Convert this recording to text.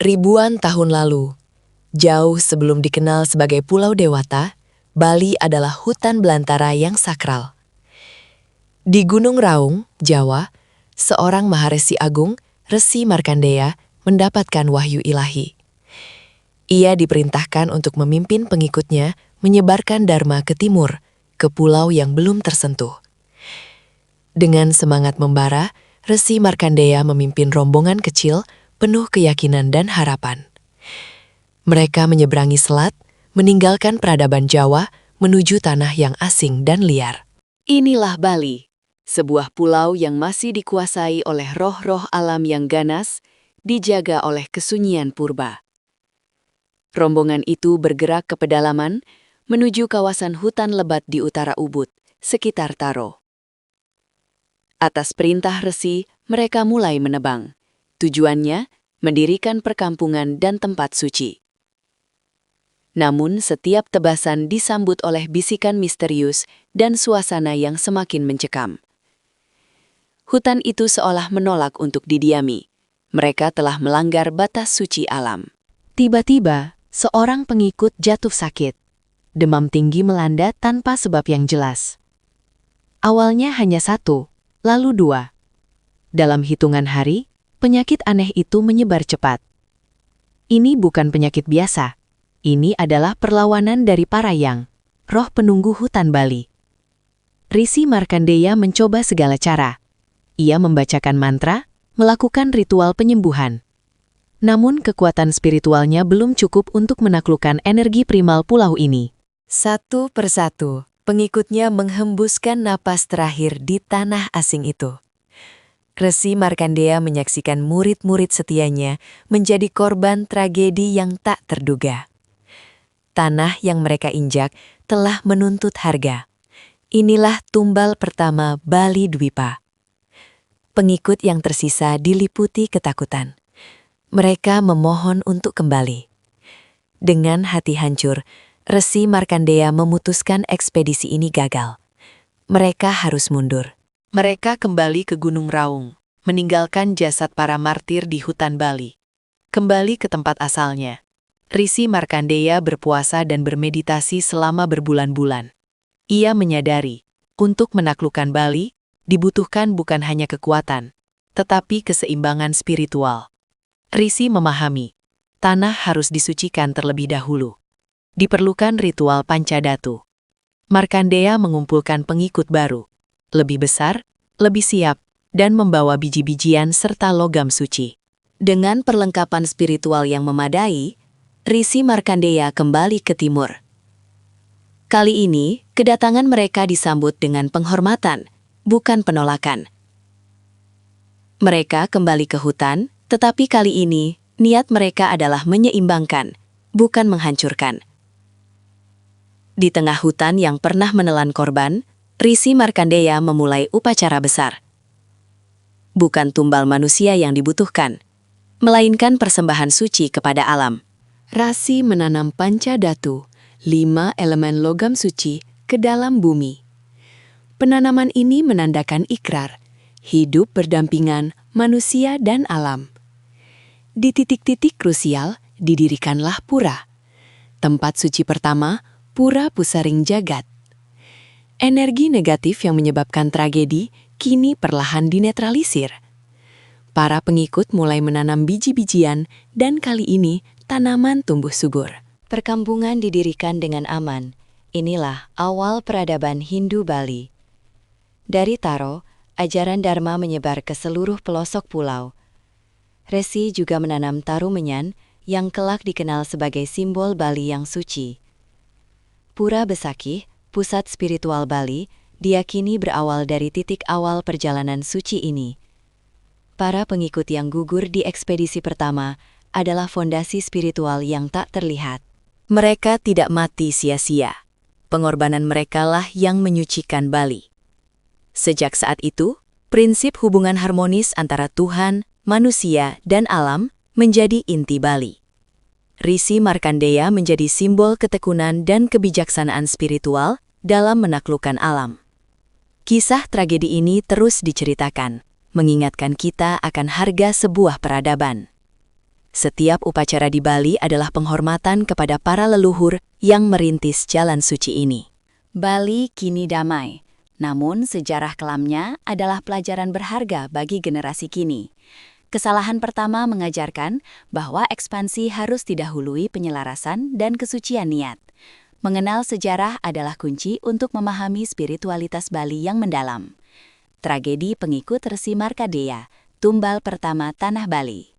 Ribuan tahun lalu, jauh sebelum dikenal sebagai Pulau Dewata, Bali adalah hutan belantara yang sakral. Di Gunung Raung, Jawa, seorang Maharesi Agung, Resi Markandeya, mendapatkan wahyu ilahi. Ia diperintahkan untuk memimpin pengikutnya menyebarkan dharma ke timur, ke pulau yang belum tersentuh. Dengan semangat membara, Resi Markandeya memimpin rombongan kecil penuh keyakinan dan harapan. Mereka menyeberangi selat, meninggalkan peradaban Jawa, menuju tanah yang asing dan liar. Inilah Bali, sebuah pulau yang masih dikuasai oleh roh-roh alam yang ganas, dijaga oleh kesunyian purba. Rombongan itu bergerak ke pedalaman, menuju kawasan hutan lebat di utara Ubud, sekitar Taro. Atas perintah resi, mereka mulai menebang. Tujuannya, mendirikan perkampungan dan tempat suci. Namun, setiap tebasan disambut oleh bisikan misterius dan suasana yang semakin mencekam. Hutan itu seolah menolak untuk didiami. Mereka telah melanggar batas suci alam. Tiba-tiba, seorang pengikut jatuh sakit. Demam tinggi melanda tanpa sebab yang jelas. Awalnya hanya 1, lalu 2. Dalam hitungan hari, penyakit aneh itu menyebar cepat. Ini bukan penyakit biasa. Ini adalah perlawanan dari Parayang, roh penunggu hutan Bali. Resi Markandeya mencoba segala cara. Ia membacakan mantra, melakukan ritual penyembuhan. Namun kekuatan spiritualnya belum cukup untuk menaklukkan energi primal pulau ini. Satu persatu, pengikutnya menghembuskan napas terakhir di tanah asing itu. Resi Markandeya menyaksikan murid-murid setianya menjadi korban tragedi yang tak terduga. Tanah yang mereka injak telah menuntut harga. Inilah tumbal pertama Bali Dwipa. Pengikut yang tersisa diliputi ketakutan. Mereka memohon untuk kembali. Dengan hati hancur, Resi Markandeya memutuskan ekspedisi ini gagal. Mereka harus mundur. Mereka kembali ke Gunung Raung, meninggalkan jasad para martir di hutan Bali. Kembali ke tempat asalnya. Resi Markandeya berpuasa dan bermeditasi selama berbulan-bulan. Ia menyadari, untuk menaklukkan Bali, dibutuhkan bukan hanya kekuatan, tetapi keseimbangan spiritual. Resi memahami, tanah harus disucikan terlebih dahulu. Diperlukan ritual Pancadatu. Markandeya mengumpulkan pengikut baru, lebih besar, lebih siap, dan membawa biji-bijian serta logam suci. Dengan perlengkapan spiritual yang memadai, Resi Markandeya kembali ke timur. Kali ini, kedatangan mereka disambut dengan penghormatan, bukan penolakan. Mereka kembali ke hutan, tetapi kali ini, niat mereka adalah menyeimbangkan, bukan menghancurkan. Di tengah hutan yang pernah menelan korban, Resi Markandeya memulai upacara besar. Bukan tumbal manusia yang dibutuhkan, melainkan persembahan suci kepada alam. Rasi menanam Pancadatu, 5 elemen logam suci, ke dalam bumi. Penanaman ini menandakan ikrar, hidup berdampingan manusia dan alam. Di titik-titik krusial, didirikanlah pura. Tempat suci pertama, Pura Pusaring Jagat. Energi negatif yang menyebabkan tragedi kini perlahan dinetralisir. Para pengikut mulai menanam biji-bijian dan kali ini tanaman tumbuh subur. Perkampungan didirikan dengan aman. Inilah awal peradaban Hindu Bali. Dari Taro, ajaran Dharma menyebar ke seluruh pelosok pulau. Resi juga menanam tarumenyan yang kelak dikenal sebagai simbol Bali yang suci. Pura Besakih, pusat spiritual Bali, diyakini berawal dari titik awal perjalanan suci ini. Para pengikut yang gugur di ekspedisi pertama adalah fondasi spiritual yang tak terlihat. Mereka tidak mati sia-sia. Pengorbanan merekalah yang menyucikan Bali. Sejak saat itu, prinsip hubungan harmonis antara Tuhan, manusia, dan alam menjadi inti Bali. Resi Markandeya menjadi simbol ketekunan dan kebijaksanaan spiritual dalam menaklukkan alam. Kisah tragedi ini terus diceritakan, mengingatkan kita akan harga sebuah peradaban. Setiap upacara di Bali adalah penghormatan kepada para leluhur yang merintis jalan suci ini. Bali kini damai, namun sejarah kelamnya adalah pelajaran berharga bagi generasi kini. Kesalahan pertama mengajarkan bahwa ekspansi harus didahului penyelarasan dan kesucian niat. Mengenal sejarah adalah kunci untuk memahami spiritualitas Bali yang mendalam. Tragedi pengikut Resi Markadea, tumbal pertama tanah Bali.